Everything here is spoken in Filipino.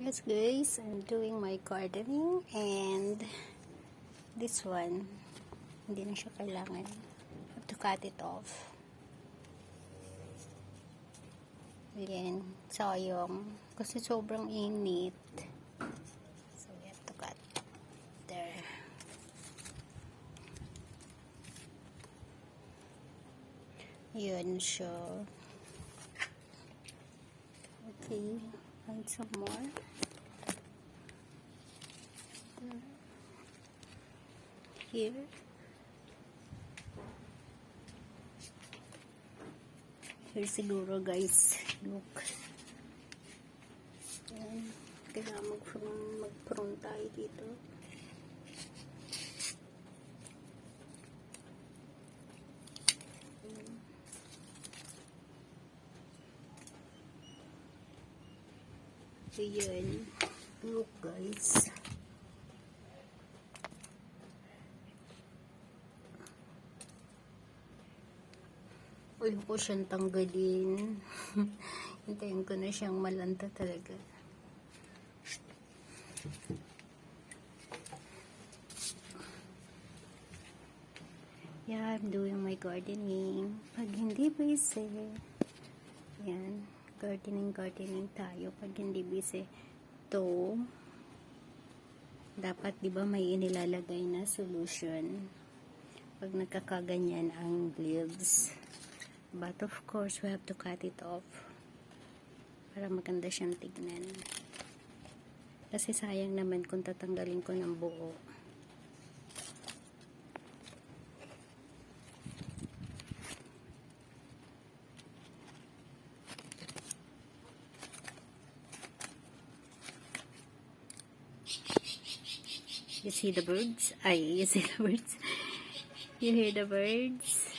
Yes guys, I'm doing my gardening and this one, hindi na siya kailangan. I have to cut it off. Ayan, sayang. Kasi sobrang init. So we have to cut there. Yun siya. Okay, find some more. Here. Here siguro guys. Look. Ayan. Kailangan mag-prune tayo dito. Ayan. Look guys. Ayaw ko siyang tanggalin. Hintayin ko na siyang malanta talaga. Yeah, I'm doing my gardening. Pag hindi busy. Yan. Gardening tayo. Pag hindi busy. To dapat diba may inilalagay na solution. Pag nagkakaganyan ang leaves. But of course, we have to cut it off para maganda siyang tignan. Kasi sayang naman kung tatanggalin ko ng buo. You see the birds? You see the birds? You hear the birds?